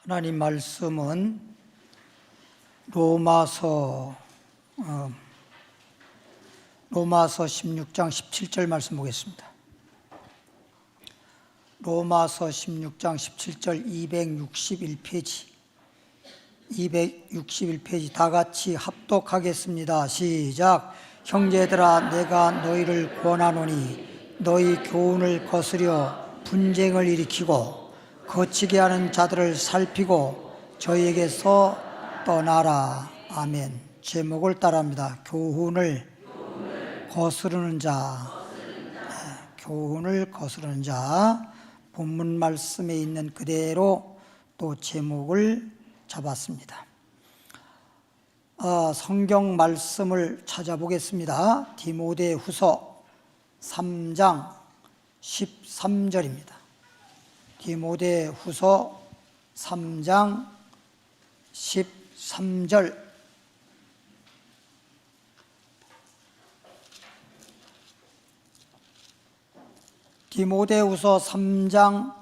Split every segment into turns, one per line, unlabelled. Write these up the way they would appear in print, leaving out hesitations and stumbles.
하나님 말씀은 로마서 16장 17절 말씀 보겠습니다. 로마서 16장 17절 261페이지 다 같이 합독하겠습니다. 시작. 형제들아, 내가 너희를 권하노니 너희 교훈을 거스려 분쟁을 일으키고 거치게 하는 자들을 살피고 저희에게서 떠나라. 아멘. 제목을 따라합니다. 교훈을 거스르는 자. 교훈을 거스르는 자. 본문 말씀에 있는 그대로 또 제목을 잡았습니다. 성경 말씀을 찾아보겠습니다. 디모데후서 3장 13절입니다. 디모데후서 3장 13절. 디모데후서 3장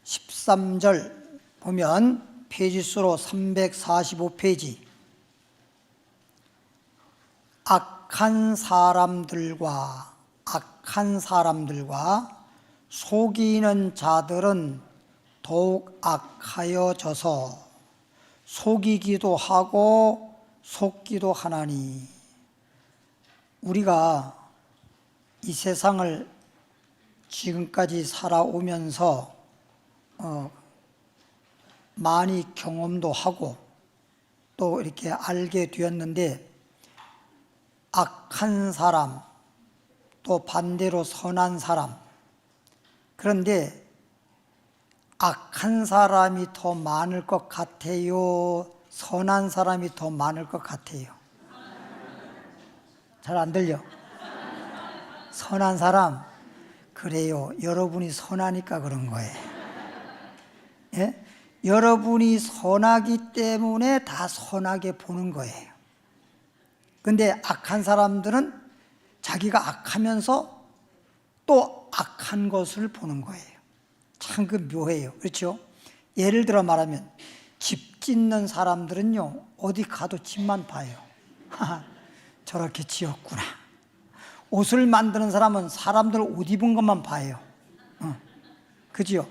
13절 보면 페이지수로 345페이지. 악한 사람들과 속이는 자들은 더욱 악하여져서 속이기도 하고 속기도 하나니. 우리가 이 세상을 지금까지 살아오면서 많이 경험도 하고 또 이렇게 알게 되었는데, 악한 사람 또 반대로 선한 사람, 그런데 악한 사람이 더 많을 것 같아요? 선한 사람이 더 많을 것 같아요? 잘 안 들려? 선한 사람. 그래요. 여러분이 선하니까 그런 거예요. 예? 여러분이 선하기 때문에 다 선하게 보는 거예요. 근데 악한 사람들은 자기가 악하면서 또 악한 것을 보는 거예요. 참 그 묘해요. 그렇죠? 예를 들어 말하면 집 짓는 사람들은요, 어디 가도 집만 봐요. 저렇게 지었구나. 옷을 만드는 사람은 사람들 옷 입은 것만 봐요. 그죠?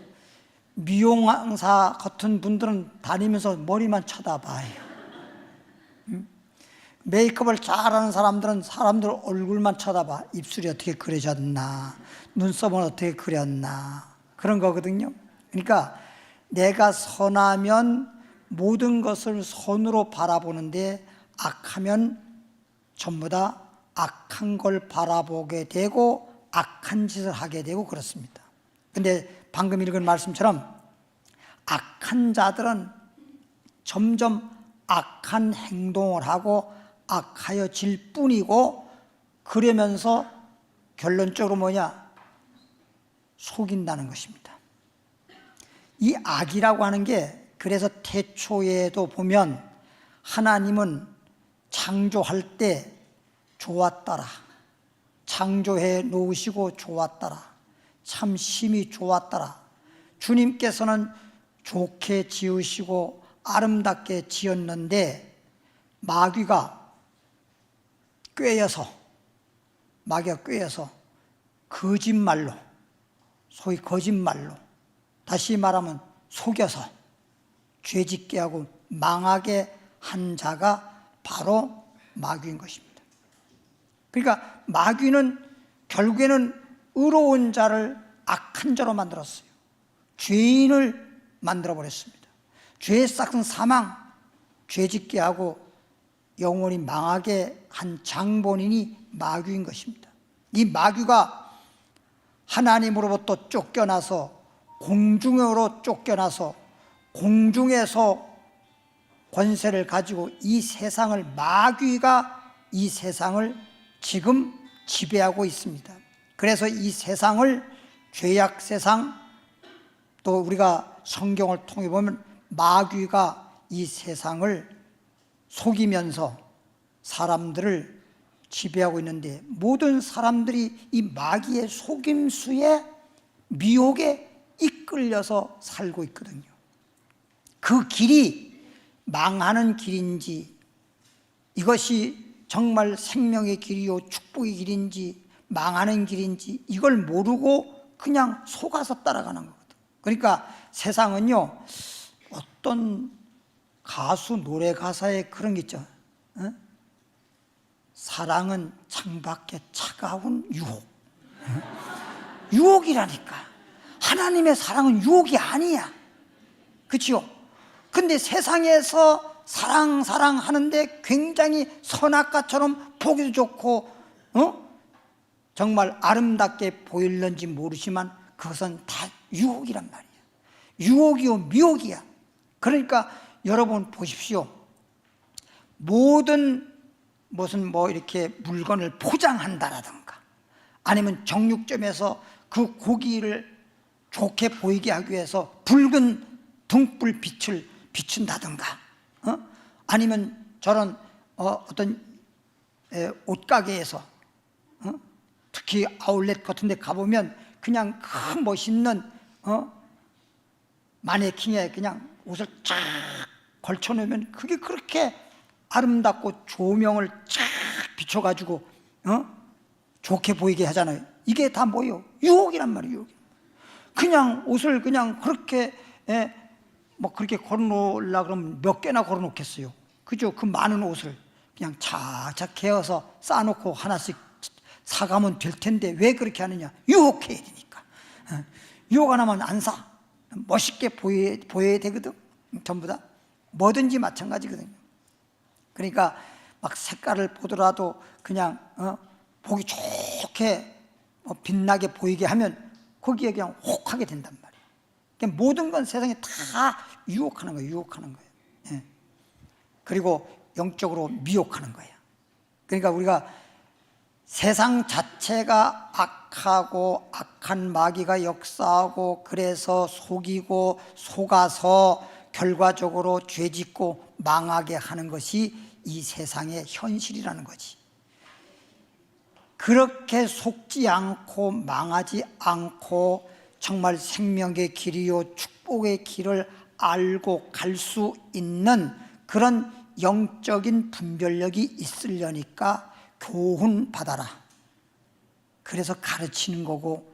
미용사 같은 분들은 다니면서 머리만 쳐다봐요. 메이크업을 잘하는 사람들은 사람들 얼굴만 쳐다봐. 입술이 어떻게 그려졌나, 눈썹은 어떻게 그렸나, 그런 거거든요. 그러니까 내가 선하면 모든 것을 선으로 바라보는데, 악하면 전부 다 악한 걸 바라보게 되고 악한 짓을 하게 되고 그렇습니다. 근데 방금 읽은 말씀처럼 악한 자들은 점점 악한 행동을 하고 악하여질 뿐이고, 그러면서 결론적으로 뭐냐? 속인다는 것입니다. 이 악이라고 하는 게, 그래서 태초에도 보면 하나님은 창조할 때 좋았더라, 창조해 놓으시고 좋았더라, 참 심히 좋았더라, 주님께서는 좋게 지으시고 아름답게 지었는데 마귀가 꾀어서 거짓말로, 소위 거짓말로, 다시 말하면 속여서 죄짓게 하고 망하게 한 자가 바로 마귀인 것입니다. 그러니까 마귀는 결국에는 의로운 자를 악한 자로 만들었어요. 죄인을 만들어버렸습니다. 죄의 싹은 사망, 죄짓게 하고 영원히 망하게 한 장본인이 마귀인 것입니다. 이 마귀가 하나님으로부터 쫓겨나서 공중으로 쫓겨나서 공중에서 권세를 가지고 이 세상을, 마귀가 이 세상을 지금 지배하고 있습니다. 그래서 이 세상을 죄악 세상, 또 우리가 성경을 통해 보면 마귀가 이 세상을 속이면서 사람들을 지배하고 있는데, 모든 사람들이 이 마귀의 속임수에, 미혹에 이끌려서 살고 있거든요. 그 길이 망하는 길인지, 이것이 정말 생명의 길이요 축복의 길인지 망하는 길인지 이걸 모르고 그냥 속아서 따라가는 거거든. 그러니까 세상은요, 어떤 가수 노래 가사에 그런 게 있죠. 어? 사랑은 창밖에 차가운 유혹. 어? 유혹이라니까. 하나님의 사랑은 유혹이 아니야. 그렇죠? 근데 세상에서 사랑 하는데 굉장히 선악과처럼 보기도 좋고 정말 아름답게 보일는지 모르지만 그것은 다 유혹이란 말이야. 유혹이요 미혹이야. 그러니까 여러분 보십시오. 모든 무슨 이렇게 물건을 포장한다라든가 아니면 정육점에서 그 고기를 좋게 보이게 하기 위해서 붉은 등불 빛을 비춘다든가 아니면 저런 어떤 옷가게에서 특히 아울렛 같은 데 가보면 그냥 큰 멋있는 마네킹에 그냥 옷을 쫙 걸쳐놓으면 그게 그렇게 아름답고 조명을 쫙 비춰가지고 좋게 보이게 하잖아요. 이게 다 뭐예요? 유혹이란 말이에요. 유혹. 그냥 옷을 그냥 그렇게 그렇게 걸어놓으려고 그러면 몇 개나 걸어놓겠어요. 그죠? 그 많은 옷을 그냥 착착 개어서 쌓아놓고 하나씩 사가면 될 텐데 왜 그렇게 하느냐? 유혹해야 되니까. 유혹 하나만 안 사. 멋있게 보여야 되거든. 전부 다 뭐든지 마찬가지거든요. 그러니까 막 색깔을 보더라도 그냥 보기 좋게 빛나게 보이게 하면 거기에 그냥 혹하게 된단 말이에요. 그러니까 모든 건 세상에 다 유혹하는 거예요. 유혹하는 거예요. 예. 그리고 영적으로 미혹하는 거예요. 그러니까 우리가 세상 자체가 악하고 악한 마귀가 역사하고 그래서 속이고 속아서 결과적으로 죄짓고 망하게 하는 것이 이 세상의 현실이라는 거지. 그렇게 속지 않고 망하지 않고 정말 생명의 길이요 축복의 길을 알고 갈 수 있는 그런 영적인 분별력이 있으려니까 교훈 받아라. 그래서 가르치는 거고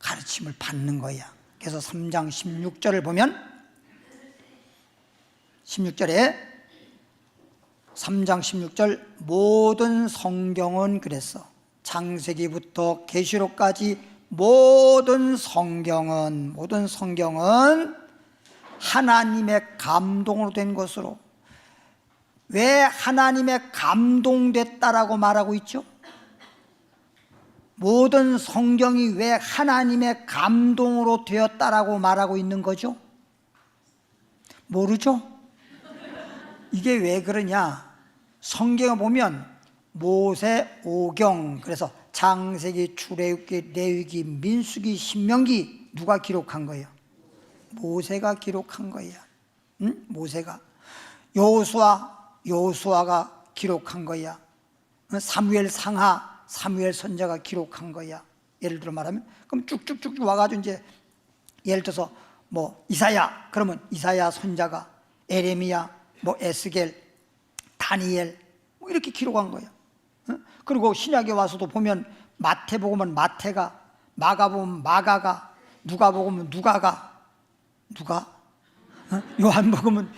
가르침을 받는 거야. 그래서 3장 16절을 보면 16절에 3장 16절 모든 성경은 그랬어. 창세기부터 계시록까지 모든 성경은 하나님의 감동으로 된 것으로. 왜 하나님의 감동됐다라고 말하고 있죠? 모든 성경이 왜 하나님의 감동으로 되었다라고 말하고 있는 거죠? 모르죠? 이게 왜 그러냐? 성경을 보면 모세 오경, 그래서 창세기, 출애굽기, 레위기, 민수기, 신명기 누가 기록한 거예요? 모세가 기록한 거예요. 응? 모세가. 여호수아가 기록한 거야. 사무엘 상하, 사무엘 선자가 기록한 거야. 예를 들어 말하면 그럼 쭉쭉쭉 와가지고 이제 예를 들어서 이사야, 그러면 이사야 선자가, 에레미야, 에스겔, 다니엘 이렇게 기록한 거야. 그리고 신약에 와서도 보면 마태복음은 마태가, 마가복음은 마가가, 누가복음은 누가가, 요한복음은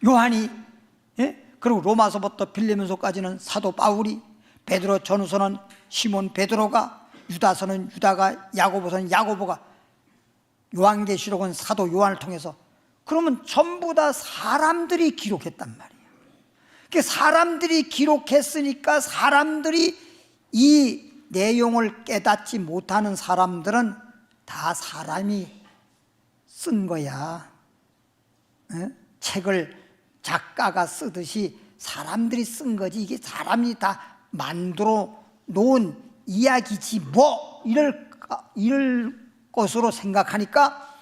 요한이, 그리고 로마서부터 빌레몬서까지는 사도 바울이, 베드로 전후서는 시몬 베드로가, 유다서는 유다가, 야고보서는 야고보가, 요한계시록은 사도 요한을 통해서. 그러면 전부 다 사람들이 기록했단 말이에요. 사람들이 기록했으니까 사람들이 이 내용을 깨닫지 못하는 사람들은 다 사람이 쓴 거야. 책을 작가가 쓰듯이 사람들이 쓴 거지. 이게 사람이 다 만들어 놓은 이야기지 이럴 것으로 생각하니까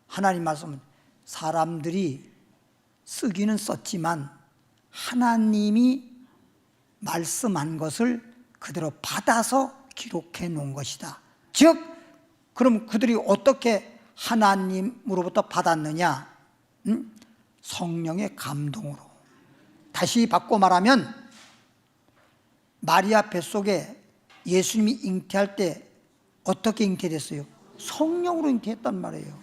하나님 말씀은 사람들이 쓰기는 썼지만 하나님이 말씀한 것을 그대로 받아서 기록해 놓은 것이다. 즉 그럼 그들이 어떻게 하나님으로부터 받았느냐? 성령의 감동으로. 다시 바꿔 말하면 마리아 뱃속에 예수님이 잉태할 때 어떻게 잉태됐어요? 성령으로 잉태했단 말이에요.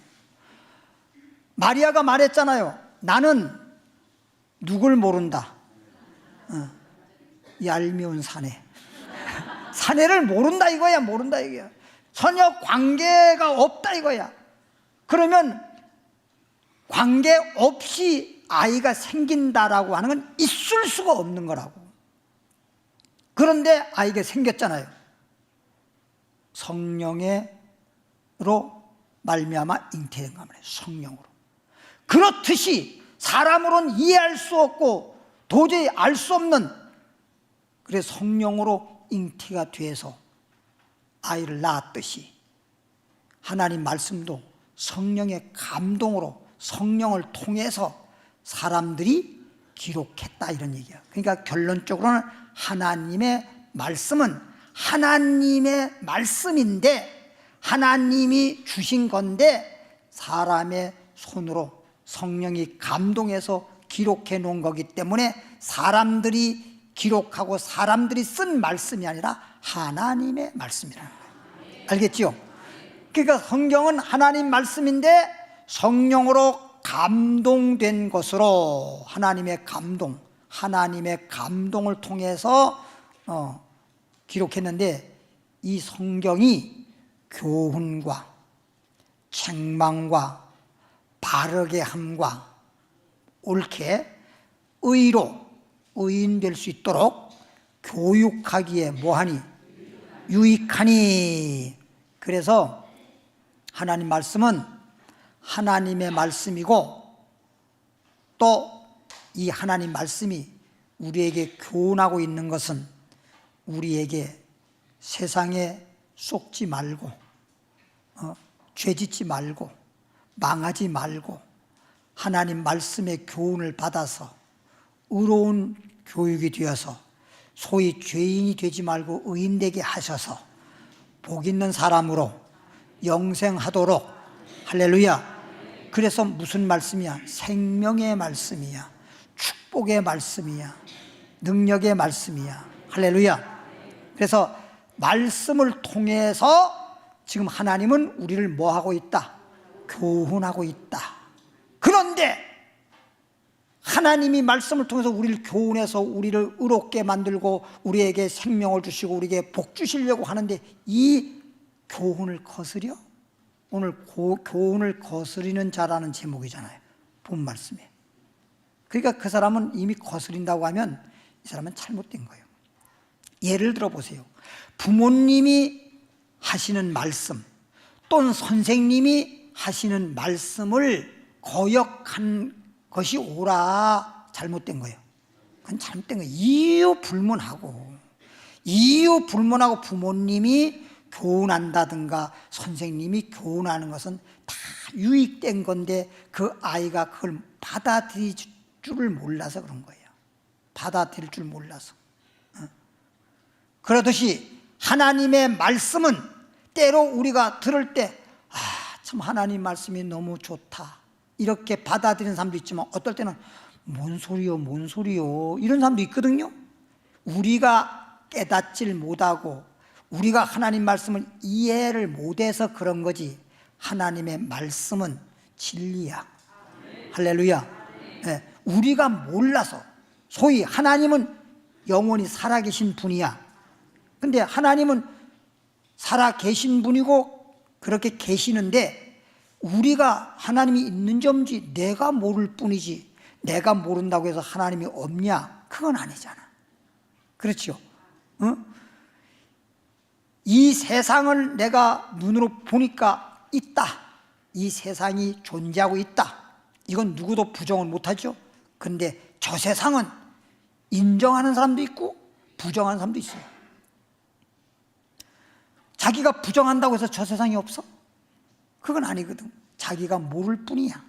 마리아가 말했잖아요. 나는 누굴 모른다. 얄미운 사내. 사내를 모른다 이거야. 모른다 이거야. 전혀 관계가 없다 이거야. 그러면 관계 없이 아이가 생긴다라고 하는 건 있을 수가 없는 거라고. 그런데 아이가 생겼잖아요. 성령으로 말미암아 잉태된 겁니다. 성령으로. 그렇듯이 사람으로는 이해할 수 없고 도저히 알 수 없는, 그래서 성령으로 잉태가 돼서 아이를 낳았듯이 하나님 말씀도 성령의 감동으로 성령을 통해서 사람들이 기록했다 이런 얘기야. 그러니까 결론적으로는 하나님의 말씀은 하나님의 말씀인데 하나님이 주신 건데 사람의 손으로 성령이 감동해서 기록해 놓은 거기 때문에 사람들이 기록하고 사람들이 쓴 말씀이 아니라 하나님의 말씀이라는 거예요. 알겠죠? 그러니까 성경은 하나님 말씀인데 성령으로 감동된 것으로 하나님의 감동을 통해서 기록했는데 이 성경이 교훈과 책망과 바르게 함과 옳게 의인 될 수 있도록 교육하기에 뭐하니? 유익하니. 그래서 하나님 말씀은 하나님의 말씀이고 또 이 하나님 말씀이 우리에게 교훈하고 있는 것은 우리에게 세상에 속지 말고 죄짓지 말고 망하지 말고 하나님 말씀의 교훈을 받아서 의로운 교육이 되어서 소위 죄인이 되지 말고 의인 되게 하셔서 복 있는 사람으로 영생하도록. 할렐루야. 그래서 무슨 말씀이야? 생명의 말씀이야. 축복의 말씀이야. 능력의 말씀이야. 할렐루야. 그래서 말씀을 통해서 지금 하나님은 우리를 뭐 하고 있다? 교훈하고 있다. 그런데 하나님이 말씀을 통해서 우리를 교훈해서 우리를 의롭게 만들고 우리에게 생명을 주시고 우리에게 복 주시려고 하는데 이 교훈을 거스려? 오늘 교훈을 거스리는 자라는 제목이잖아요. 본 말씀에. 그러니까 그 사람은 이미 거스린다고 하면 이 사람은 잘못된 거예요. 예를 들어 보세요. 부모님이 하시는 말씀 또는 선생님이 하시는 말씀을 거역한 것이 옳아, 잘못된 거예요. 그건 잘못된 거예요. 이유 불문하고 부모님이 교훈한다든가 선생님이 교훈하는 것은 다 유익된 건데 그 아이가 그걸 받아들일 줄을 몰라서 그런 거예요. 받아들일 줄 몰라서. 그러듯이 하나님의 말씀은 때로 우리가 들을 때 참 하나님 말씀이 너무 좋다 이렇게 받아들이는 사람도 있지만 어떨 때는 뭔 소리요 이런 사람도 있거든요. 우리가 깨닫질 못하고 우리가 하나님 말씀을 이해를 못해서 그런 거지 하나님의 말씀은 진리야. 할렐루야. 네, 우리가 몰라서 소위 하나님은 영원히 살아계신 분이야. 근데 하나님은 살아계신 분이고 그렇게 계시는데 우리가 하나님이 있는지 없는지 내가 모를 뿐이지 내가 모른다고 해서 하나님이 없냐? 그건 아니잖아. 그렇죠? 이 세상을 내가 눈으로 보니까 있다. 이 세상이 존재하고 있다. 이건 누구도 부정을 못하죠. 근데 저 세상은 인정하는 사람도 있고 부정하는 사람도 있어요. 자기가 부정한다고 해서 저 세상이 없어? 그건 아니거든. 자기가 모를 뿐이야.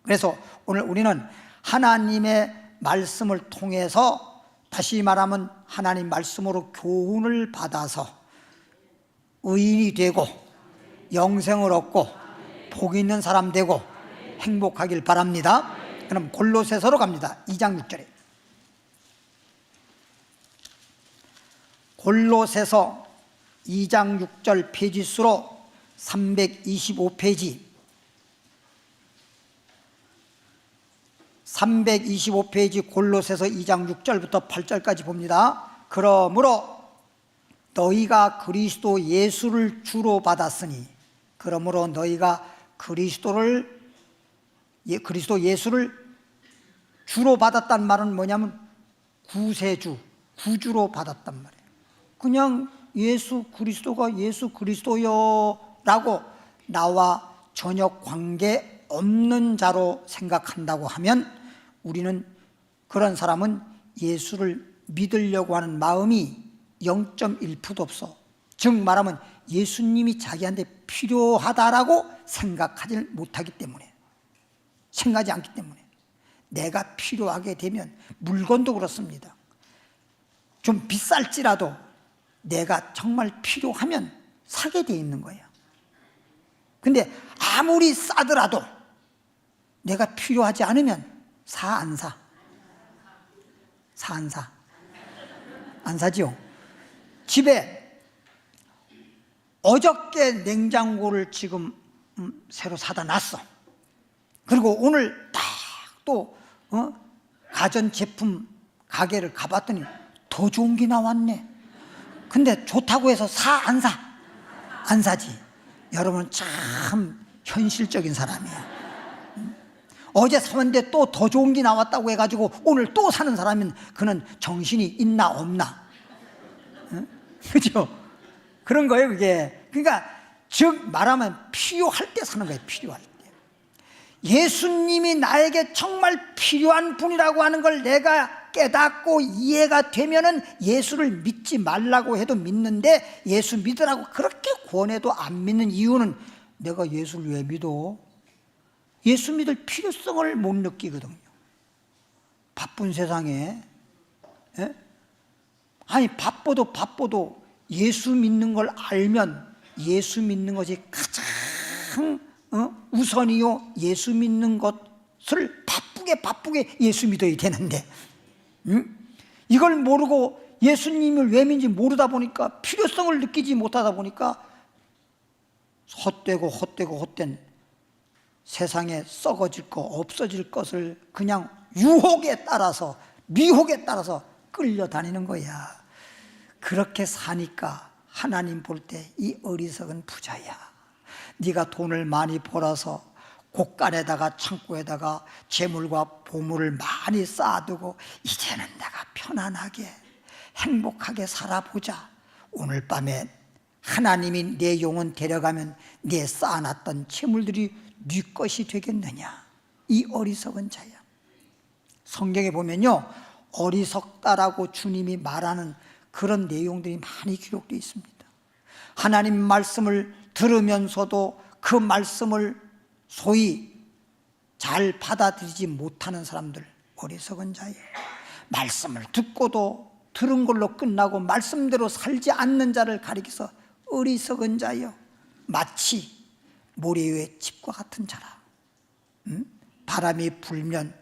그래서 오늘 우리는 하나님의 말씀을 통해서 다시 말하면 하나님 말씀으로 교훈을 받아서 의인이 되고 영생을 얻고 복 있는 사람 되고 행복하길 바랍니다. 그럼 골로새서로 갑니다. 2장 6절에. 골로새서 2장 6절 페이지 수로 325페이지 325페이지 골로새서 2장 6절부터 8절까지 봅니다. 그러므로 너희가 그리스도 예수를 주로 받았으니, 그러므로 너희가 그리스도 예수를 주로 받았단 말은 뭐냐면 구세주, 구주로 받았단 말이에요. 그냥 예수 그리스도가 예수 그리스도요 라고 나와 전혀 관계 없는 자로 생각한다고 하면, 우리는 그런 사람은 예수를 믿으려고 하는 마음이 0.1%도 없어. 즉 말하면 예수님이 자기한테 필요하다라고 생각하지 못하기 때문에, 생각하지 않기 때문에. 내가 필요하게 되면, 물건도 그렇습니다. 좀 비쌀지라도 내가 정말 필요하면 사게 돼 있는 거예요. 근데 아무리 싸더라도 내가 필요하지 않으면 안 사? 안 사? 안 사지요? 집에 어저께 냉장고를 지금 새로 사다 놨어. 그리고 오늘 딱 또 가전제품 가게를 가봤더니 더 좋은 게 나왔네. 근데 좋다고 해서 안 사? 안 사지. 여러분 참 현실적인 사람이에요. 어제 사는데 또 더 좋은 게 나왔다고 해가지고 오늘 또 사는 사람은 그는 정신이 있나 없나? 그죠? 그런 거예요, 그게. 그러니까 즉 말하면 필요할 때 사는 거예요, 필요할 때. 예수님이 나에게 정말 필요한 분이라고 하는 걸 내가 깨닫고 이해가 되면은 예수를 믿지 말라고 해도 믿는데, 예수 믿으라고 그렇게 권해도 안 믿는 이유는 내가 예수를 왜 믿어? 예수 믿을 필요성을 못 느끼거든요. 바쁜 세상에. 예? 아니 바빠도 예수 믿는 걸 알면 예수 믿는 것이 가장 우선이요, 예수 믿는 것을 바쁘게 예수 믿어야 되는데, 이걸 모르고 예수님을 왜 믿는지 모르다 보니까, 필요성을 느끼지 못하다 보니까 헛된 세상에 썩어질 거 없어질 것을 그냥 유혹에 따라서, 미혹에 따라서 끌려다니는 거야. 그렇게 사니까 하나님 볼 때 이 어리석은 부자야, 네가 돈을 많이 벌어서 곳간에다가 창고에다가 재물과 보물을 많이 쌓아두고 이제는 내가 편안하게 행복하게 살아보자. 오늘 밤에 하나님이 내 영혼 데려가면 내 쌓아놨던 재물들이 네 것이 되겠느냐? 이 어리석은 자야. 성경에 보면요, 어리석다라고 주님이 말하는 그런 내용들이 많이 기록되어 있습니다. 하나님 말씀을 들으면서도 그 말씀을 소위 잘 받아들이지 못하는 사람들, 어리석은 자예요. 말씀을 듣고도 들은 걸로 끝나고 말씀대로 살지 않는 자를 가리켜서 어리석은 자요, 마치 모래 위의 집과 같은 자라. 바람이 불면,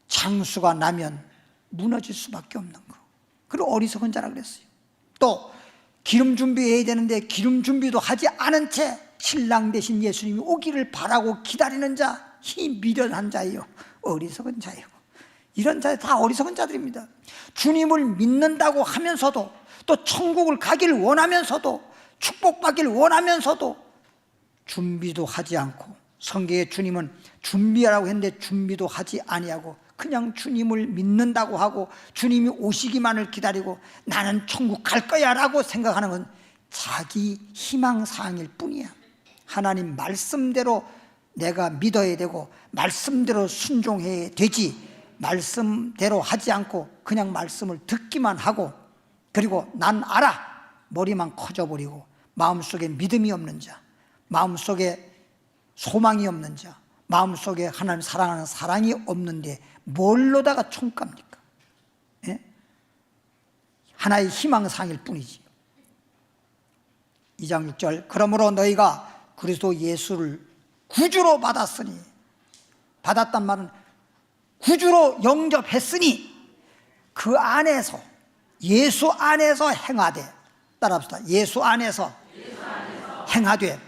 창수가 나면 무너질 수밖에 없는 거. 그리고 어리석은 자라 그랬어요. 또 기름 준비해야 되는데 기름 준비도 하지 않은 채 신랑 대신 예수님이 오기를 바라고 기다리는 자, 이 미련한 자예요, 어리석은 자예요. 이런 자 다 어리석은 자들입니다. 주님을 믿는다고 하면서도, 또 천국을 가기를 원하면서도, 축복받기를 원하면서도 준비도 하지 않고, 성경에 주님은 준비하라고 했는데 준비도 하지 아니하고 그냥 주님을 믿는다고 하고 주님이 오시기만을 기다리고 나는 천국 갈 거야 라고 생각하는 건 자기 희망사항일 뿐이야. 하나님 말씀대로 내가 믿어야 되고 말씀대로 순종해야 되지, 말씀대로 하지 않고 그냥 말씀을 듣기만 하고, 그리고 난 알아 머리만 커져버리고 마음속에 믿음이 없는 자, 마음속에 소망이 없는 자, 마음속에 하나님 사랑하는 사랑이 없는데 뭘로다가 총값니까? 예? 하나의 희망사항일 뿐이지. 2장 6절, 그러므로 너희가 그리스도 예수를 구주로 받았으니, 받았단 말은 구주로 영접했으니 그 안에서, 예수 안에서 행하되, 따라합시다. 예수 안에서 행하되.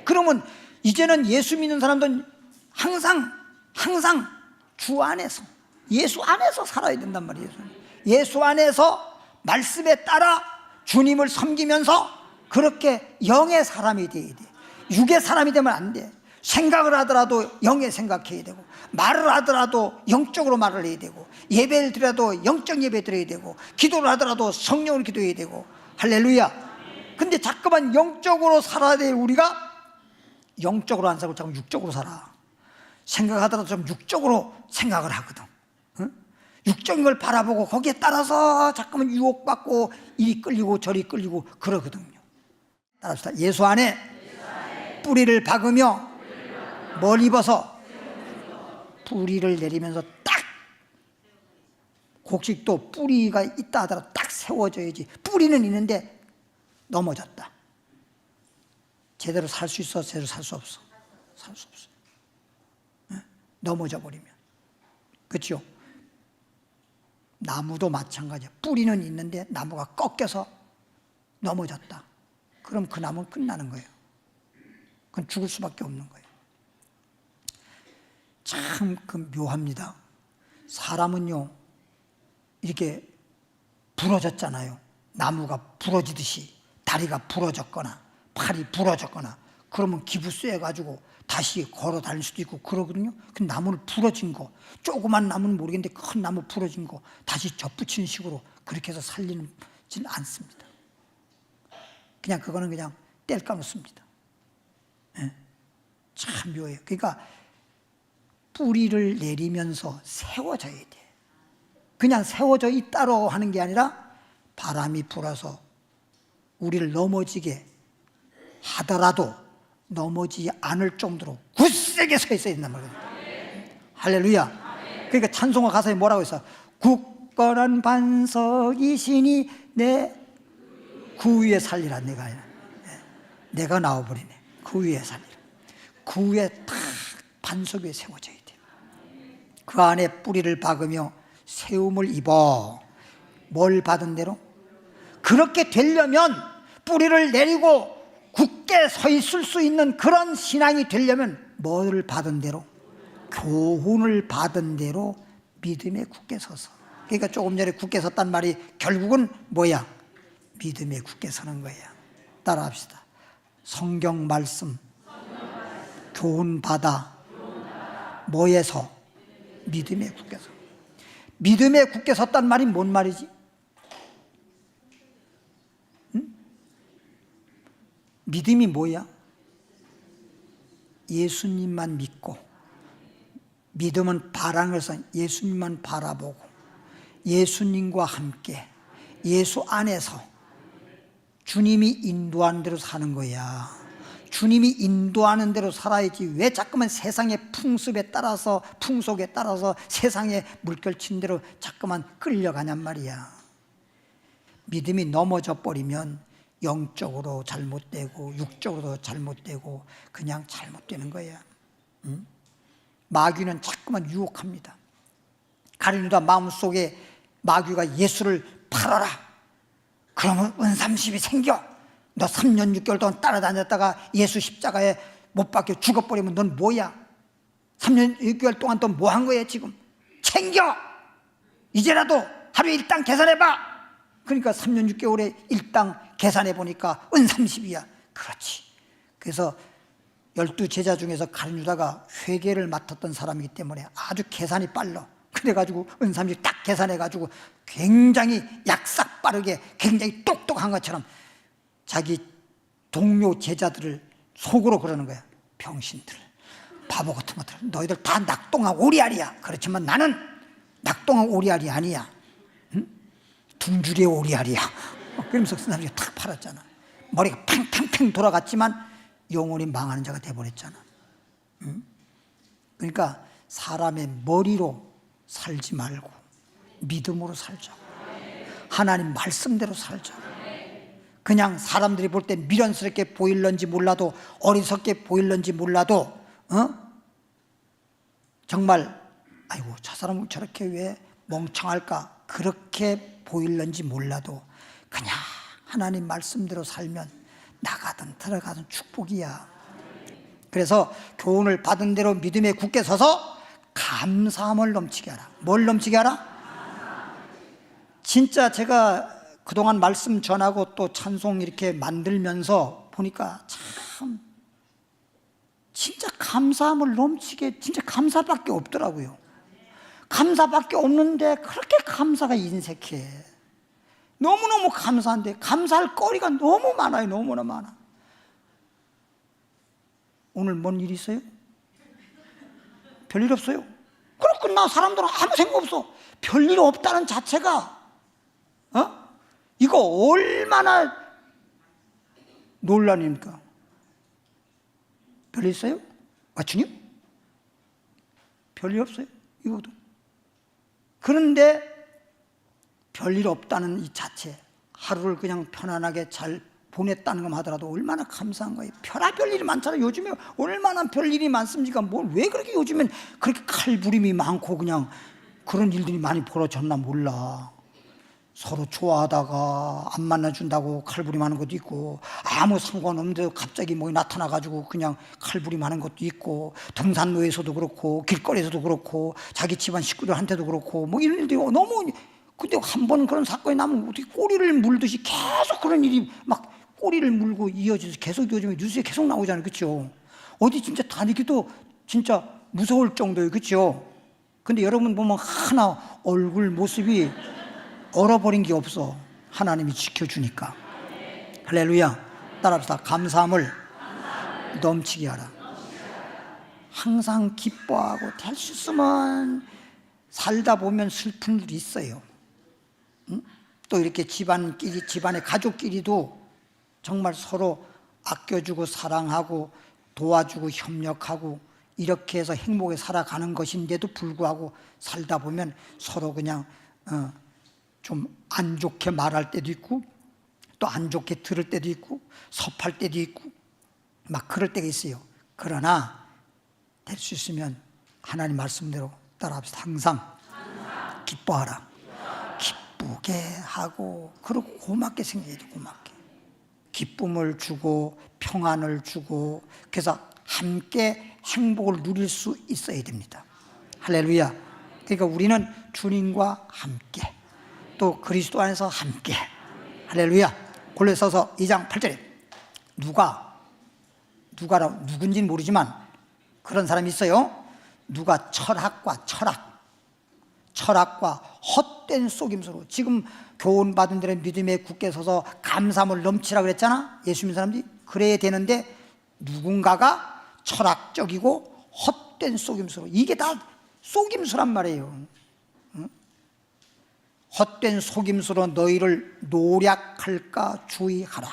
그러면 이제는 예수 믿는 사람들은 항상 주 안에서, 예수 안에서 살아야 된단 말이에요. 예수 안에서 말씀에 따라 주님을 섬기면서 그렇게 영의 사람이 돼야 돼. 육의 사람이 되면 안 돼. 생각을 하더라도 영의 생각해야 되고, 말을 하더라도 영적으로 말을 해야 되고, 예배를 드려도 영적 예배 드려야 되고, 기도를 하더라도 성령으로 기도해야 되고. 할렐루야. 근데 자꾸만 영적으로 살아야 될 우리가 영적으로 안 살고 자꾸 육적으로 살아. 생각하더라도 좀 육적으로 생각을 하거든. 응? 육적인 걸 바라보고 거기에 따라서 자꾸만 유혹받고 이리 끌리고 저리 끌리고 그러거든요. 따라합시다. 예수 안에 뿌리를 박으며 뭘 입어서 뿌리를 내리면서 딱, 곡식도 뿌리가 있다 하더라도 딱 세워져야지. 뿌리는 있는데 넘어졌다. 제대로 살 수 있어, 제대로 살 수 없어. 살 수 없어. 넘어져 버리면. 그렇죠? 나무도 마찬가지야. 뿌리는 있는데 나무가 꺾여서 넘어졌다. 그럼 그 나무는 끝나는 거예요. 그건 죽을 수밖에 없는 거예요. 참 그 묘합니다. 사람은요, 이렇게 부러졌잖아요. 나무가 부러지듯이 다리가 부러졌거나 팔이 부러졌거나 그러면 기부 쎄가지고 다시 걸어 다닐 수도 있고 그러거든요. 그 나무는 부러진 거, 조그만 나무는 모르겠는데 큰 나무 부러진 거 다시 접붙이는 식으로 그렇게 해서 살리지는 않습니다. 그냥 그거는 그냥 뗄 까놓습니다. 예? 참 묘해요. 그러니까 뿌리를 내리면서 세워져야 돼. 그냥 세워져 있다로 하는 게 아니라 바람이 불어서 우리를 넘어지게 하더라도 넘어지지 않을 정도로 굳세게 서 있어야 된단 말이에요. 할렐루야. 그러니까 찬송가 가사에 뭐라고 했어? 굳건한 반석이시니 내 그 위에 살리라. 내가 나와버리네. 그 위에 살리라. 그 위에 딱 반석 위에 세워져야 돼. 그 안에 뿌리를 박으며 세움을 입어. 뭘 받은 대로? 그렇게 되려면 뿌리를 내리고 굳게 서 있을 수 있는 그런 신앙이 되려면 뭐를 받은 대로? 교훈을 받은 대로 믿음에 굳게 서서. 그러니까 조금 전에 굳게 섰단 말이 결국은 뭐야? 믿음에 굳게 서는 거야. 따라합시다. 성경 말씀 교훈 받아 뭐에서? 믿음에 굳게 서. 믿음에 굳게 섰단 말이 뭔 말이지? 응? 믿음이 뭐야? 예수님만 믿고, 믿음은 바람에서 예수님만 바라보고 예수님과 함께 예수 안에서 주님이 인도하는 대로 사는 거야. 주님이 인도하는 대로 살아야지. 왜 자꾸만 세상의 풍습에 따라서, 풍속에 따라서 세상의 물결친 대로 자꾸만 끌려가냔 말이야. 믿음이 넘어져 버리면 영적으로 잘못되고 육적으로도 잘못되고 그냥 잘못되는 거야. 응? 마귀는 자꾸만 유혹합니다. 가룟 유다 마음속에 마귀가 예수를 팔아라. 그러면 은삼십이 생겨. 너 3년 6개월 동안 따라다녔다가 예수 십자가에 못 박혀 죽어버리면 넌 뭐야? 3년 6개월 동안 또 뭐 한 거야 지금? 챙겨! 이제라도 하루에 일당 계산해봐. 그러니까 3년 6개월에 일당 계산해보니까 은삼십이야. 그렇지. 그래서 12제자 중에서 가룟 유다가 회계를 맡았던 사람이기 때문에 아주 계산이 빨라. 그래가지고 은삼십 딱 계산해가지고 굉장히 약삭 빠르게 굉장히 똑똑한 것처럼 자기 동료 제자들을 속으로 그러는 거야. 병신들, 바보 같은 것들, 너희들 다 낙동한 오리알이야. 그렇지만 나는 낙동한 오리알이 아니야. 응? 둥주리의 오리알이야. 그러면서 은삼십이 탁 팔았잖아. 머리가 팽팽팽 돌아갔지만 영원히 망하는 자가 돼버렸잖아. 응? 그러니까 사람의 머리로 살지 말고 믿음으로 살자. 하나님 말씀대로 살자. 그냥 사람들이 볼 때 미련스럽게 보일런지 몰라도, 어리석게 보일런지 몰라도 정말 아이고 저 사람은 저렇게 왜 멍청할까 그렇게 보일는지 몰라도 그냥 하나님 말씀대로 살면 나가든 들어가든 축복이야. 그래서 교훈을 받은 대로 믿음에 굳게 서서 감사함을 넘치게 하라. 뭘 넘치게 하라? 진짜 제가 그동안 말씀 전하고 또 찬송 이렇게 만들면서 보니까 참 진짜 감사함을 넘치게, 진짜 감사밖에 없더라고요. 감사밖에 없는데 그렇게 감사가 인색해. 너무너무 감사한데 감사할 거리가 너무 많아요. 너무나 많아. 오늘 뭔 일 있어요? 별일 없어요? 그렇고 나 사람들은 아무 생각 없어. 별일 없다는 자체가 이거 얼마나 논란입니까? 별일 있어요? 주님? 별일 없어요? 이거도. 그런데 별일 없다는 이 자체, 하루를 그냥 편안하게 잘 보냈다는 것만 하더라도 얼마나 감사한 거예요. 별의별 일이 많잖아요. 요즘에 얼마나 별일이 많습니까? 왜 그렇게 요즘엔 그렇게 칼부림이 많고 그냥 그런 일들이 많이 벌어졌나 몰라. 서로 좋아하다가 안 만나준다고 칼부림하는 것도 있고, 아무 상관없는데 갑자기 뭐 나타나가지고 그냥 칼부림하는 것도 있고, 등산로에서도 그렇고 길거리에서도 그렇고 자기 집안 식구들한테도 그렇고 뭐 이런 일들이 너무. 근데 한 번 그런 사건이 나면 어떻게 꼬리를 물듯이 계속 그런 일이 막 꼬리를 물고 이어져서 계속 요즘에 뉴스에 계속 나오잖아요. 그렇죠? 어디 진짜 다니기도 진짜 무서울 정도예요. 그렇죠? 근데 여러분 보면 하나 얼굴 모습이 얼어버린 게 없어. 하나님이 지켜주니까. 할렐루야. 따라합시다. 감사함을 넘치게 하라. 항상 기뻐하고 될 수 있으면 살다 보면 슬픈 일이 있어요. 또 이렇게 집안끼리, 집안의 가족끼리도 정말 서로 아껴주고 사랑하고 도와주고 협력하고 이렇게 해서 행복하게 살아가는 것인데도 불구하고 살다 보면 서로 그냥 좀 안 좋게 말할 때도 있고 또 안 좋게 들을 때도 있고 섭할 때도 있고 막 그럴 때가 있어요. 그러나 될 수 있으면 하나님 말씀대로 따라합시다. 항상 기뻐하라. 기쁘게 하고 그리고 고맙게 생겨야 돼. 고맙게 기쁨을 주고 평안을 주고 그래서 함께 행복을 누릴 수 있어야 됩니다. 할렐루야. 그러니까 우리는 주님과 함께 또 그리스도 안에서 함께. 할렐루야. 골로새서 2장 8절에 누군지는 모르지만 그런 사람이 있어요. 누가 철학과 헛된 속임수로, 지금 교훈받은 대로 믿음에 굳게 서서 감사함을 넘치라 그랬잖아. 예수 믿는 사람들이 그래야 되는데 누군가가 철학적이고 헛된 속임수로, 이게 다 속임수란 말이에요. 헛된 속임수로 너희를 노략할까 주의하라.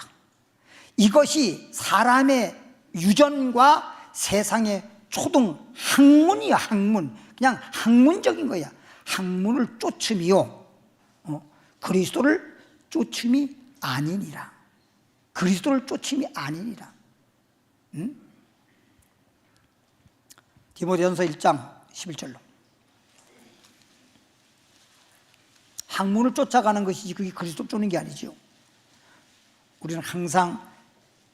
이것이 사람의 유전과 세상의 초등 학문이야. 학문. 그냥 학문적인 거야. 학문을 쫓음이요 그리스도를 쫓음이 아니니라. 그리스도를 쫓음이 아니니라. 디모데전서 1장 11절로 학문을 쫓아가는 것이지 그게 그리스도 쫓는 게 아니죠. 우리는 항상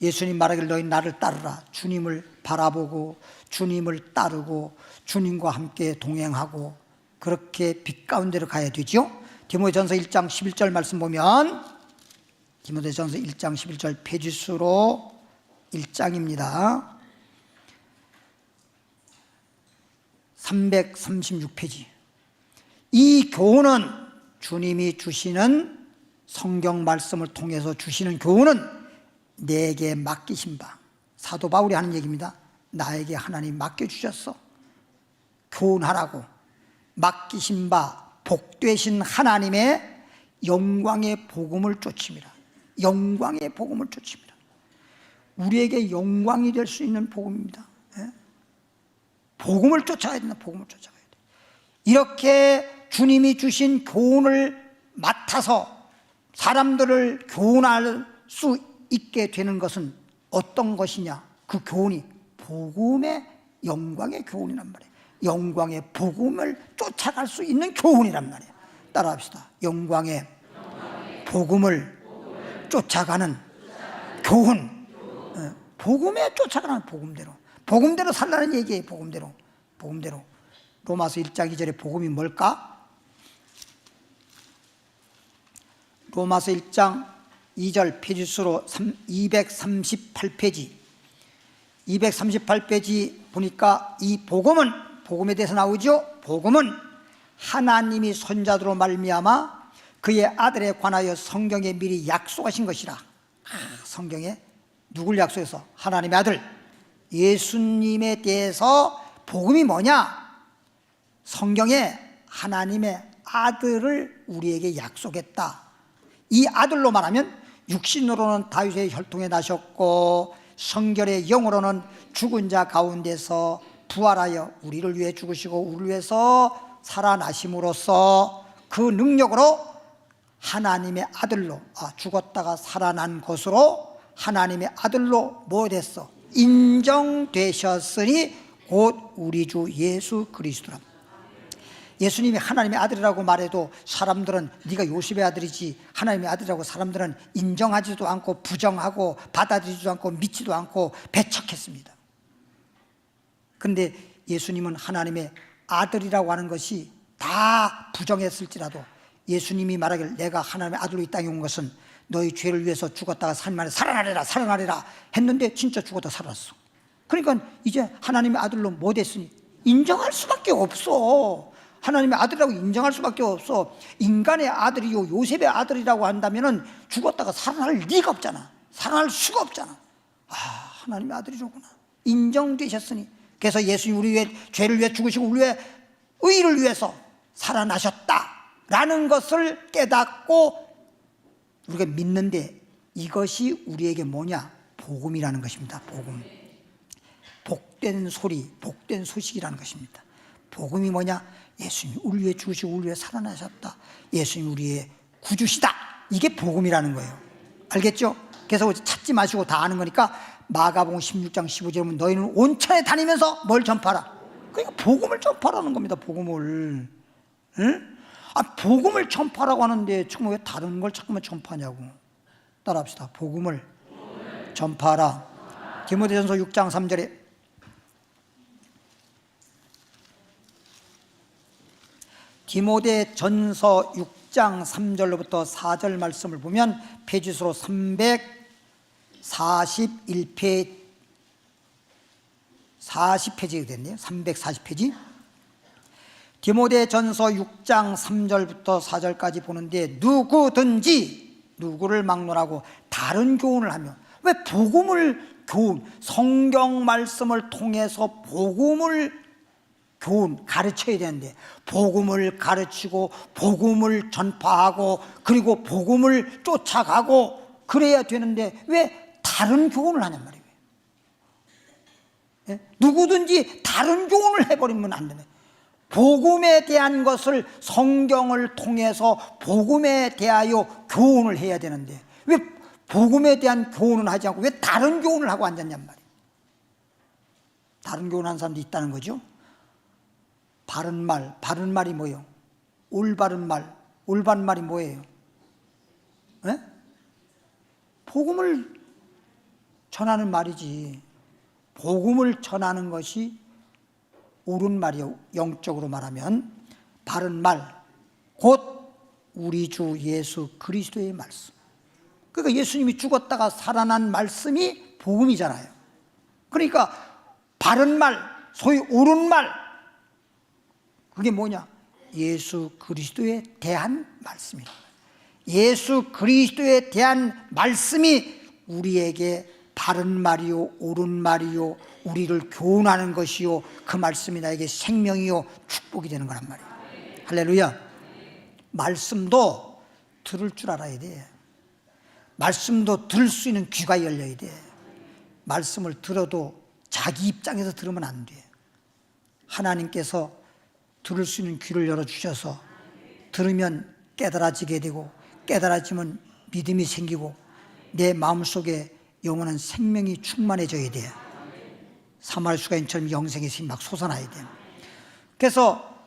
예수님 말하길 너희 나를 따르라. 주님을 바라보고 주님을 따르고 주님과 함께 동행하고 그렇게 빛 가운데로 가야 되죠. 디모데전서 1장 11절 말씀 보면 디모데전서 1장 11절 페이지수로 1장입니다. 336페이지. 이 교훈은 주님이 주시는 성경 말씀을 통해서 주시는 교훈은 내게 맡기신 바, 사도 바울이 하는 얘기입니다. 나에게 하나님 맡겨주셨어. 교훈하라고 맡기신 바 복되신 하나님의 영광의 복음을 쫓음이라. 영광의 복음을 쫓음이라. 우리에게 영광이 될 수 있는 복음입니다. 복음을 쫓아야 된다. 복음을 쫓아가야 돼. 이렇게 주님이 주신 교훈을 맡아서 사람들을 교훈할 수 있게 되는 것은 어떤 것이냐? 그 교훈이 복음의 영광의 교훈이란 말이에요. 영광의 복음을 쫓아갈 수 있는 교훈이란 말이에요. 따라합시다. 영광의 복음을 쫓아가는 교훈. 복음에 쫓아가는 복음대로 살라는 얘기예요. 복음대로. 로마서 1장 2절에 복음이 뭘까? 로마서 1장 2절 페이지수로 238페이지 238페이지 보니까 이 복음에 대해서 나오죠. 복음은 하나님이 선자들로 말미암아 그의 아들에 관하여 성경에 미리 약속하신 것이라. 성경에 누굴 약속해서? 하나님의 아들 예수님에 대해서 복음이 뭐냐? 성경에 하나님의 아들을 우리에게 약속했다. 이 아들로 말하면 육신으로는 다윗의 혈통에 나셨고 성결의 영으로는 죽은 자 가운데서 부활하여 우리를 위해 죽으시고 우리를 위해서 살아나심으로써 그 능력으로 하나님의 아들로 죽었다가 살아난 것으로 하나님의 아들로 뭐 됐어? 인정되셨으니 곧 우리 주 예수 그리스도라. 예수님이 하나님의 아들이라고 말해도 사람들은 네가 요셉의 아들이지 하나님의 아들이라고 사람들은 인정하지도 않고 부정하고 받아들이지도 않고 믿지도 않고 배척했습니다. 그런데 예수님은 하나님의 아들이라고 하는 것이 다 부정했을지라도 예수님이 말하길 내가 하나님의 아들로 이 땅에 온 것은 너희 죄를 위해서 죽었다가 살만에 살아나리라 했는데 진짜 죽었다 살았어. 그러니까 이제 하나님의 아들로 뭐 됐으니 인정할 수밖에 없어. 하나님의 아들이라고 인정할 수밖에 없어. 인간의 아들이요 요셉의 아들이라고 한다면은 죽었다가 살아날 리가 없잖아. 살아날 수가 없잖아. 하나님의 아들이로구나. 인정되셨으니. 그래서 예수님이 우리 위해 죄를 위해 죽으시고 우리 위해 의를 위해서 살아나셨다라는 것을 깨닫고 우리가 믿는데 이것이 우리에게 뭐냐? 복음이라는 것입니다. 복음. 복된 소리, 복된 소식이라는 것입니다. 복음이 뭐냐? 예수님이 우리 위해 죽으시고 우리 위해 살아나셨다. 예수님이 우리의 구주시다. 이게 복음이라는 거예요. 알겠죠? 그래서 찾지 마시고 다 아는 거니까 마가복음 16장 15절에 보면 너희는 온천에 다니면서 뭘 전파하라? 그러니까 복음을 전파하라는 겁니다. 복음을. 응? 복음을 전파하라고 하는데 정말 왜 다른 걸 자꾸만 전파하냐고. 따라합시다. 복음을 전파하라. 디모데전서 6장 3절에 디모데전서 6장 3절로부터 4절 말씀을 보면 페이지수로 341페이지 40페이지가 됐네요. 340페이지. 디모데전서 6장 3절부터 4절까지 보는데 누구든지 누구를 막론하고 다른 교훈을 하며 왜 복음을 교훈, 성경 말씀을 통해서 복음을 교훈, 가르쳐야 되는데 복음을 가르치고 복음을 전파하고 그리고 복음을 쫓아가고 그래야 되는데 왜 다른 교훈을 하냔 말이에요. 예? 누구든지 다른 교훈을 해버리면 안 되네. 복음에 대한 것을 성경을 통해서 복음에 대하여 교훈을 해야 되는데 왜 복음에 대한 교훈은 하지 않고 왜 다른 교훈을 하고 앉았냔 말이에요. 다른 교훈하는 사람도 있다는 거죠. 바른 말이 뭐예요? 올바른 말이 뭐예요? 네? 복음을 전하는 말이지. 복음을 전하는 것이 옳은 말이요. 영적으로 말하면 바른 말, 곧 우리 주 예수 그리스도의 말씀. 그러니까 예수님이 죽었다가 살아난 말씀이 복음이잖아요. 그러니까 바른 말, 소위 옳은 말, 그게 뭐냐? 예수 그리스도에 대한 말씀이다. 예수 그리스도에 대한 말씀이 우리에게 바른 말이요 옳은 말이요 우리를 교훈하는 것이요 그 말씀이 나에게 생명이요 축복이 되는 거란 말이에요. 할렐루야. 말씀도 들을 줄 알아야 돼. 말씀도 들을 수 있는 귀가 열려야 돼. 말씀을 들어도 자기 입장에서 들으면 안 돼. 하나님께서 들을 수 있는 귀를 열어주셔서 들으면 깨달아지게 되고 깨달아지면 믿음이 생기고 내 마음속에 영원한 생명이 충만해져야 돼요. 사마리아 수가인처럼 영생의 힘이 막 솟아나야 돼요. 그래서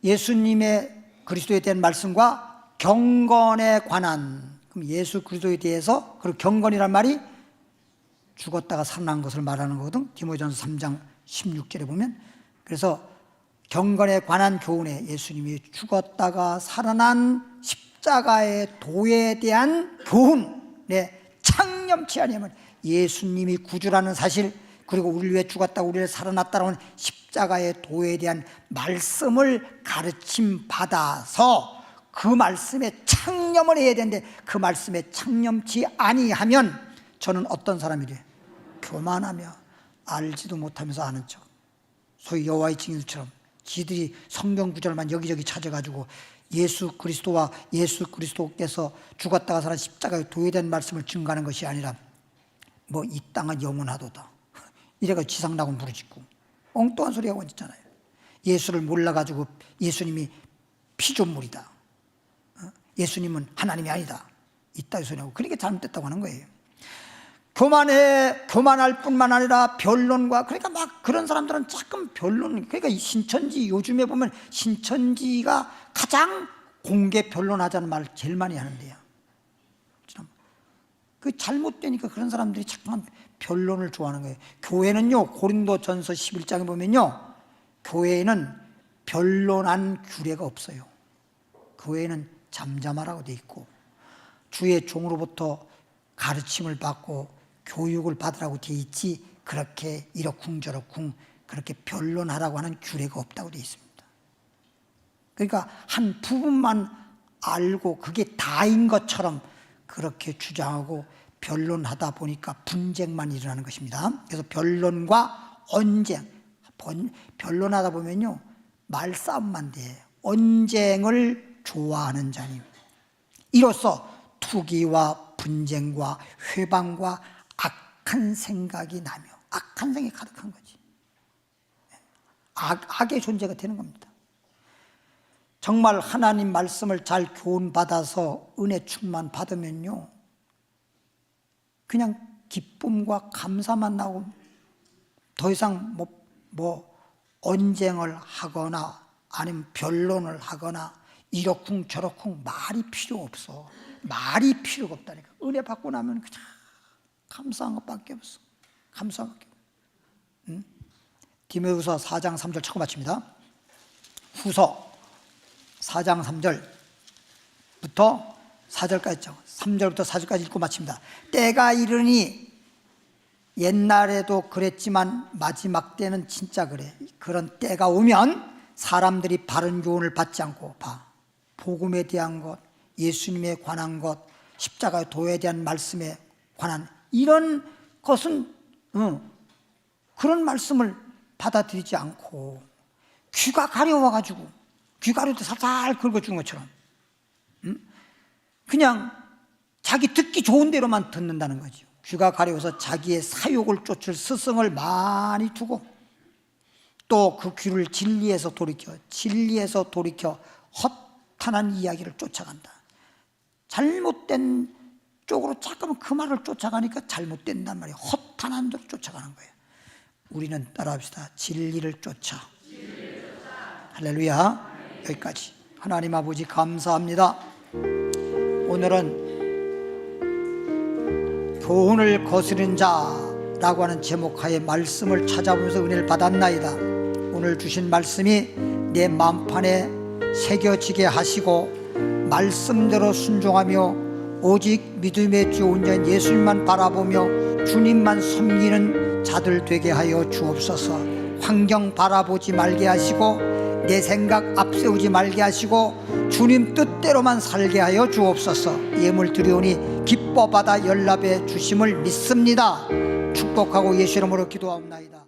예수님의 그리스도에 대한 말씀과 경건에 관한, 그럼 예수 그리스도에 대해서, 그리고 경건이란 말이 죽었다가 살아난 것을 말하는 거거든. 디모데전서 3장 16절에 보면. 그래서 경건에 관한 교훈에 예수님이 죽었다가 살아난 십자가의 도에 대한 교훈에 창념치 아니하면 예수님이 구주라는 사실, 그리고 우리를 위해 죽었다고 우리를 살아났다는 십자가의 도에 대한 말씀을 가르침 받아서 그 말씀에 창념을 해야 되는데, 그 말씀에 창념치 아니하면 저는 어떤 사람이래? 교만하며 알지도 못하면서 아는 척, 소위 여호와의 증인들처럼 지들이 성경 구절만 여기저기 찾아가지고 예수 그리스도와 예수 그리스도께서 죽었다가 살아 십자가의 도에 대한 말씀을 증거하는 것이 아니라 뭐 이 땅은 영원하도다 이래가지고 지상낙원 부르짖고 엉뚱한 소리 하고 있잖아요. 예수를 몰라가지고 예수님이 피조물이다, 예수님은 하나님이 아니다, 이따위 소리하고, 그러니까 잘못됐다고 하는 거예요. 교만할 뿐만 아니라 변론과, 그러니까 막 그런 사람들은 자꾸 변론, 그러니까 이 신천지, 요즘에 보면 신천지가 가장 공개 변론하자는 말을 제일 많이 하는데요. 그 잘못되니까 그런 사람들이 자꾸만 변론을 좋아하는 거예요. 교회는요, 고린도전서 11장에 보면요, 교회에는 변론한 규례가 없어요. 교회는 잠잠하라고 돼 있고 주의 종으로부터 가르침을 받고 교육을 받으라고 돼 있지, 그렇게 이러쿵저러쿵 그렇게 변론하라고 하는 규례가 없다고 돼 있습니다. 그러니까 한 부분만 알고 그게 다인 것처럼 그렇게 주장하고 변론하다 보니까 분쟁만 일어나는 것입니다. 그래서 변론과 언쟁, 변론하다 보면요 말싸움만 돼. 언쟁을 좋아하는 자님, 이로써 투기와 분쟁과 회방과 악한 생각이 나며, 악한 생각이 가득한 거지. 악의 존재가 되는 겁니다. 정말 하나님 말씀을 잘 교훈받아서 은혜 충만 받으면요 그냥 기쁨과 감사만 나오고 더 이상 뭐 언쟁을 하거나 아니면 변론을 하거나 이러쿵 저러쿵 말이 필요 없어. 말이 필요가 없다니까. 은혜 받고 나면 그냥 감사한 것밖에 없어. 감사한 것밖에 없어. 응? 디모데후서 4장 3절 찾고 마칩니다. 후서 4장 3절부터 4절까지죠. 3절부터 4절까지 읽고 마칩니다. 때가 이르니, 옛날에도 그랬지만 마지막 때는 진짜 그래. 그런 때가 오면 사람들이 바른 교훈을 받지 않고 복음에 대한 것, 예수님에 관한 것, 십자가의 도에 대한 말씀에 관한 이런 것은 그런 말씀을 받아들이지 않고 귀가 가려워가지고, 귀 가려울 때 살살 긁어주는 것처럼 그냥 자기 듣기 좋은 대로만 듣는다는 거죠. 귀가 가려워서 자기의 사욕을 쫓을 스승을 많이 두고, 또 그 귀를 진리에서 돌이켜 허탄한 이야기를 쫓아간다. 잘못된 쪽으로 자꾸만 그 말을 쫓아가니까 잘못된단 말이에요. 허탄한 쪽으로 쫓아가는 거예요. 우리는 따라합시다. 진리를 쫓아. 할렐루야. 여기까지. 하나님 아버지 감사합니다. 오늘은 교훈을 거스른 자라고 하는 제목하에 말씀을 찾아보면서 은혜를 받았나이다. 오늘 주신 말씀이 내 마음판에 새겨지게 하시고 말씀대로 순종하며 오직 믿음의 주 온전한 예수님만 바라보며 주님만 섬기는 자들 되게 하여 주옵소서. 환경 바라보지 말게 하시고 내 생각 앞세우지 말게 하시고 주님 뜻대로만 살게 하여 주옵소서. 예물 드리오니 기뻐 받아 연락해 주심을 믿습니다. 축복하고 예수 이름으로 기도하옵나이다.